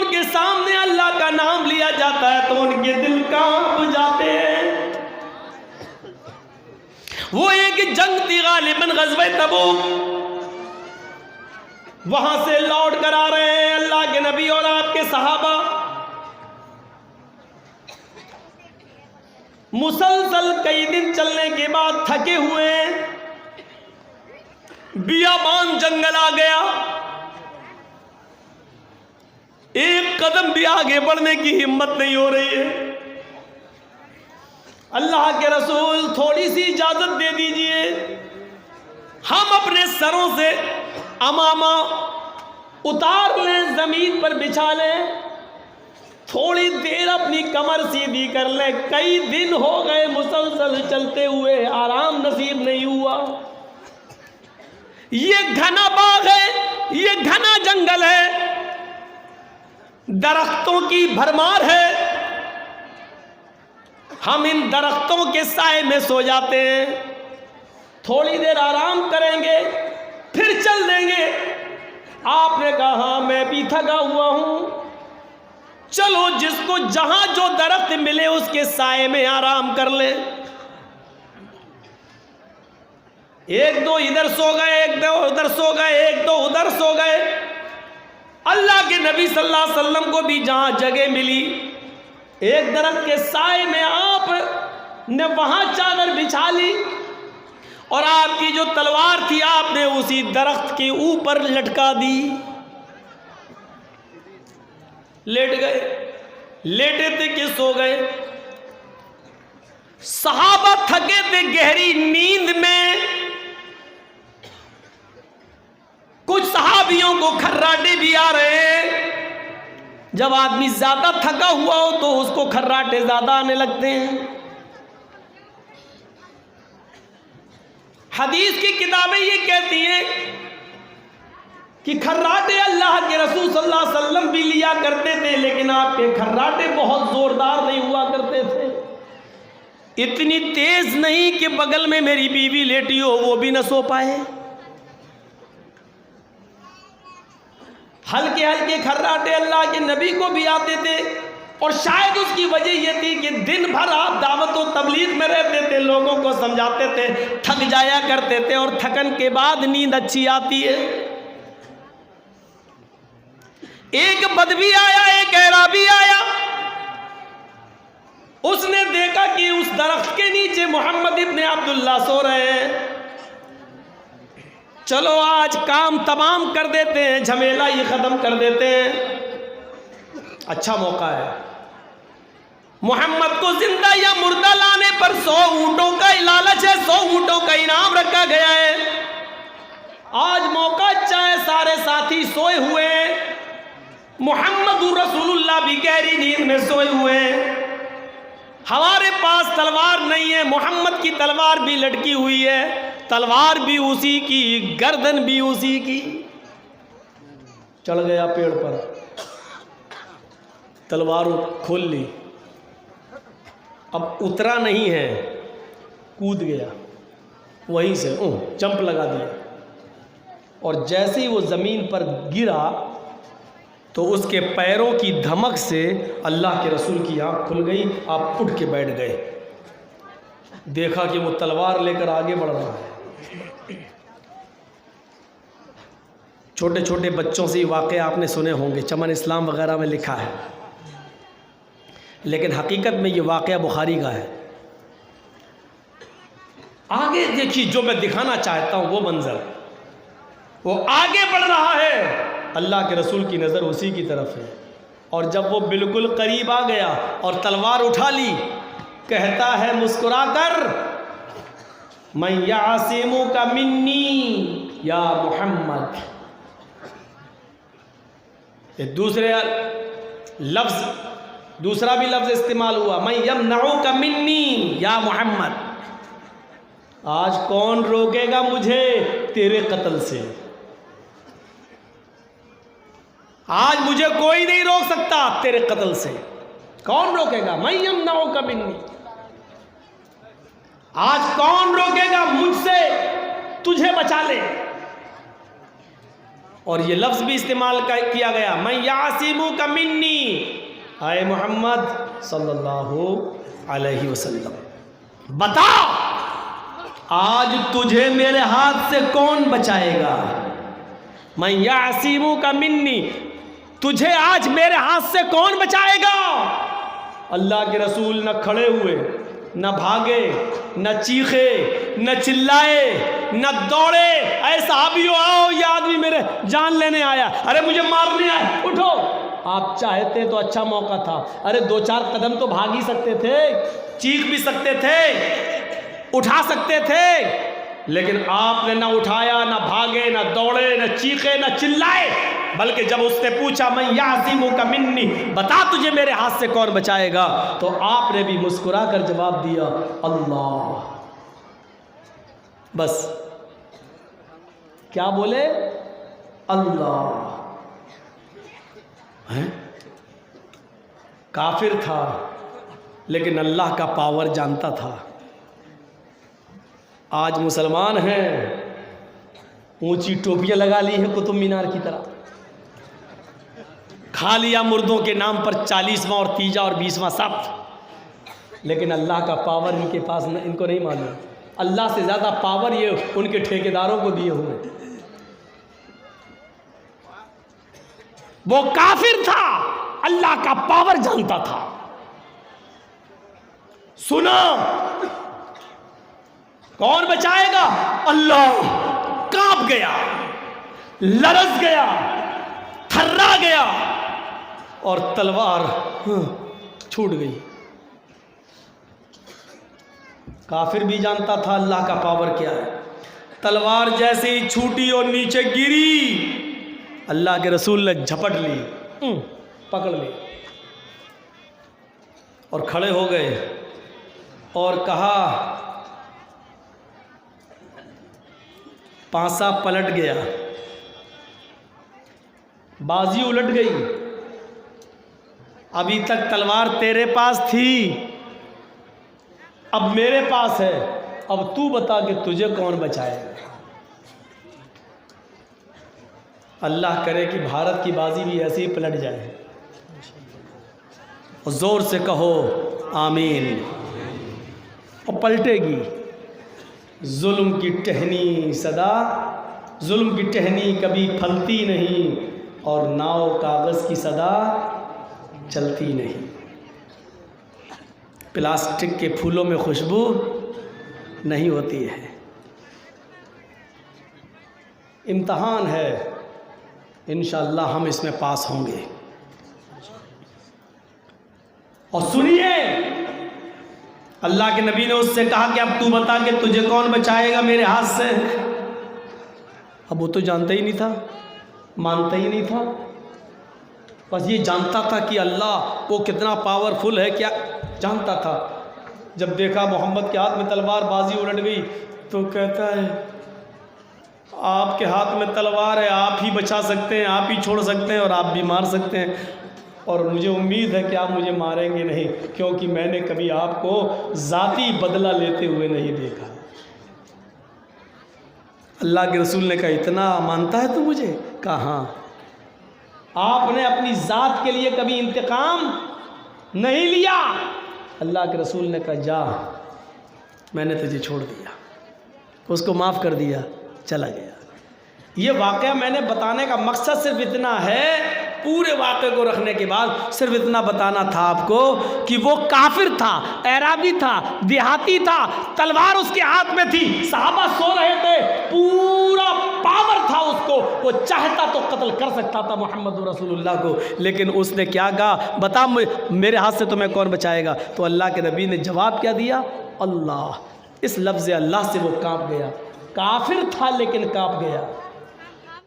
ان کے سامنے اللہ کا نام لیا جاتا ہے تو ان کے دل کانپ جاتے ہیں۔ وہ ایک جنگ تھی غالباً غزوہ تبوک، وہاں سے لوٹ کر آ رہے ہیں اللہ کے نبی اور آپ کے صحابہ، مسلسل کئی دن چلنے کے بعد تھکے ہوئے ہیں، بیابان جنگل آ گیا، ایک قدم بھی آگے بڑھنے کی ہمت نہیں ہو رہی ہے۔ اللہ کے رسول تھوڑی سی اجازت دے دیجئے، ہم اپنے سروں سے امامہ اتار لیں، زمین پر بچھا لیں، تھوڑی دیر اپنی کمر سیدھی کر لیں۔ کئی دن ہو گئے مسلسل چلتے ہوئے، آرام نصیب نہیں ہوا۔ یہ گھنا باغ ہے، یہ گھنا جنگل ہے، درختوں کی بھرمار ہے، ہم ان درختوں کے سائے میں سو جاتے ہیں، تھوڑی دیر آرام کریں گے پھر چل دیں گے۔ آپ نے کہا ہاں میں بھی تھکا ہوا ہوں، چلو جس کو جہاں جو درخت ملے اس کے سائے میں آرام کر لے۔ ایک دو ادھر سو گئے، ایک دو ادھر سو گئے، ایک دو ادھر سو گئے۔ اللہ کے نبی صلی اللہ علیہ وسلم کو بھی جہاں جگہ ملی ایک درخت کے سائے میں، آپ نے وہاں چادر بچھا لی اور آپ کی جو تلوار تھی آپ نے اسی درخت کے اوپر لٹکا دی، لیٹ گئے، لیٹے تھے کہ سو گئے۔ صحابہ تھکے تھے گہری نیند میں، کچھ صحابیوں کو کھراٹے بھی آ رہے ہیں۔ جب آدمی زیادہ تھکا ہوا ہو تو اس کو کھراٹے زیادہ آنے لگتے ہیں۔ حدیث کی کتابیں یہ کہتی ہیں کہ کھراٹے اللہ کے رسول صلی اللہ علیہ وسلم بھی لیا کرتے تھے، لیکن آپ کے کھراٹے بہت زوردار نہیں ہوا کرتے تھے، اتنی تیز نہیں کہ بغل میں میری بیوی لیٹی ہو وہ بھی نہ سو پائے۔ ہلکے ہلکے کھراٹے اللہ کے نبی کو بھی آتے تھے، اور شاید اس کی وجہ یہ تھی کہ دن بھر آپ دعوت و تبلیغ میں رہتے تھے، لوگوں کو سمجھاتے تھے، تھک جایا کرتے تھے، اور تھکن کے بعد نیند اچھی آتی ہے۔ ایک بدوی آیا، ایک اعرابی آیا، اس نے دیکھا کہ اس درخت کے نیچے محمد ابن عبداللہ سو رہے ہیں، چلو آج کام تمام کر دیتے ہیں، جھمیلا یہ ختم کر دیتے ہیں، اچھا موقع ہے۔ محمد کو زندہ یا مردہ لانے پر 100 اونٹوں کا لالچ ہے، 100 اونٹوں کا انعام رکھا گیا ہے۔ آج موقع اچھا ہے، سارے ساتھی سوئے ہوئے ہیں، محمد رسول اللہ بھی گہری نیند میں سوئے ہوئے ہیں، ہمارے پاس تلوار نہیں ہے، محمد کی تلوار بھی لٹکی ہوئی ہے، تلوار بھی اسی کی، گردن بھی اسی کی۔ چڑھ گیا پیڑ پر، تلوار کھول لی، اب اترا نہیں ہے، کود گیا، وہیں سے جمپ لگا دیا، اور جیسے ہی وہ زمین پر گرا تو اس کے پیروں کی دھمک سے اللہ کے رسول کی آنکھ کھل گئی، آپ اٹھ کے بیٹھ گئے، دیکھا کہ وہ تلوار لے کر آگے بڑھ رہا ہے۔ چھوٹے چھوٹے بچوں سے یہ واقعہ آپ نے سنے ہوں گے، چمن اسلام وغیرہ میں لکھا ہے، لیکن حقیقت میں یہ واقعہ بخاری کا ہے۔ آگے دیکھیے، جو میں دکھانا چاہتا ہوں وہ منظر، وہ آگے بڑھ رہا ہے، اللہ کے رسول کی نظر اسی کی طرف ہے، اور جب وہ بالکل قریب آ گیا اور تلوار اٹھا لی، کہتا ہے مسکرا کر، من یعصمک منی یا محمد۔ دوسرا بھی لفظ استعمال ہوا، من یمنعک منی یا محمد، آج کون روکے گا مجھے تیرے قتل سے، آج مجھے کوئی نہیں روک سکتا تیرے قتل سے، کون روکے گا؟ من یمنعک منی، آج کون روکے گا مجھ سے تجھے بچا لے۔ اور یہ لفظ بھی استعمال کیا گیا، من یعصمک منی، اے محمد صلی اللہ علیہ وسلم بتا آج تجھے میرے ہاتھ سے کون بچائے گا؟ من یعصمک منی، تجھے آج میرے ہاتھ سے کون بچائے گا؟ اللہ کے رسول نہ کھڑے ہوئے، نہ بھاگے، نہ چیخے، نہ چلائے، نہ دوڑے، اے صحابیوں آؤ یہ آدمی میرے جان لینے آیا، ارے مجھے مارنے آیا، اٹھو۔ آپ چاہتے تو اچھا موقع تھا، ارے 2-4 قدم تو بھاگ ہی سکتے تھے، چیخ بھی سکتے تھے، اٹھا سکتے تھے، لیکن آپ نے نہ اٹھایا، نہ بھاگے، نہ دوڑے، نہ چیخے، نہ چلائے، بلکہ جب اس نے پوچھا من یعصمک منی، بتا تجھے میرے ہاتھ سے کون بچائے گا، تو آپ نے بھی مسکرا کر جواب دیا اللہ۔ بس کیا بولے؟ اللہ۔ کافر تھا لیکن اللہ کا پاور جانتا تھا۔ آج مسلمان ہیں، اونچی ٹوپیاں لگا لی ہیں قطب مینار کی طرح، کھا لیا مردوں کے نام پر 40واں اور 30واں اور 20واں سب، لیکن اللہ کا پاور ان کے پاس ان کو نہیں معلوم۔ اللہ سے زیادہ پاور یہ ان کے ٹھیکیداروں کو دیے ہوئے۔ وہ کافر تھا، اللہ کا پاور جانتا تھا۔ سنا کون بچائے گا؟ اللہ۔ کانپ گیا، لرز گیا، تھرا گیا اور تلوار چھوٹ گئی۔ کافر بھی جانتا تھا اللہ کا پاور کیا ہے۔ تلوار جیسے ہی چھوٹی اور نیچے گری، اللہ کے رسول نے جھپٹ لی، پکڑ لی اور کھڑے ہو گئے اور کہا، پانسا پلٹ گیا، بازی الٹ گئی، ابھی تک تلوار تیرے پاس تھی، اب میرے پاس ہے، اب تو بتا کہ تجھے کون بچائے گا۔ اللہ کرے کہ بھارت کی بازی بھی ایسے ہی پلٹ جائے، اور زور سے کہو آمین، اور پلٹے گی۔ ظلم کی ٹہنی صدا، ظلم کی ٹہنی کبھی پھلتی نہیں، اور ناؤ کاغذ کی صدا چلتی نہیں۔ پلاسٹک کے پھولوں میں خوشبو نہیں ہوتی ہے۔ امتحان ہے، انشاءاللہ ہم اس میں پاس ہوں گے۔ اور سنیے، اللہ کے نبی نے اس سے کہا کہ اب تو بتا کہ تجھے کون بچائے گا میرے ہاتھ سے۔ اب وہ تو جانتا ہی نہیں تھا، مانتا ہی نہیں تھا، بس یہ جانتا تھا کہ اللہ وہ کتنا پاورفل ہے، کیا جانتا تھا۔ جب دیکھا محمد کے ہاتھ میں تلوار، بازی الٹ گئی، تو کہتا ہے آپ کے ہاتھ میں تلوار ہے، آپ ہی بچا سکتے ہیں، آپ ہی چھوڑ سکتے ہیں، اور آپ بھی مار سکتے ہیں، اور مجھے امید ہے کہ آپ مجھے ماریں گے نہیں، کیونکہ میں نے کبھی آپ کو ذاتی بدلہ لیتے ہوئے نہیں دیکھا۔ اللہ کے رسول نے کہا اتنا مانتا ہے تو مجھے؟ کہا ہاں۔ آپ نے اپنی ذات کے لیے کبھی انتقام نہیں لیا۔ اللہ کے رسول نے کہا جا، میں نے تجھے چھوڑ دیا، اس کو معاف کر دیا، چلا گیا۔ یہ واقعہ میں نے بتانے کا مقصد صرف اتنا ہے، پورے واقعے کو رکھنے کے بعد صرف اتنا بتانا تھا آپ کو کہ وہ کافر تھا، اعرابی تھا، دیہاتی تھا، تلوار اس کے ہاتھ میں تھی، صحابہ سو رہے تھے، پورا پاور تھا اس کو، وہ چاہتا تو قتل کر سکتا تھا محمد رسول اللہ کو، لیکن اس نے کیا کہا؟ بتا میرے ہاتھ سے تمہیں کون بچائے گا؟ تو اللہ کے نبی نے جواب کیا دیا؟ اللہ۔ اس لفظ اللہ سے وہ کانپ گیا۔ کافر تھا لیکن کانپ گیا۔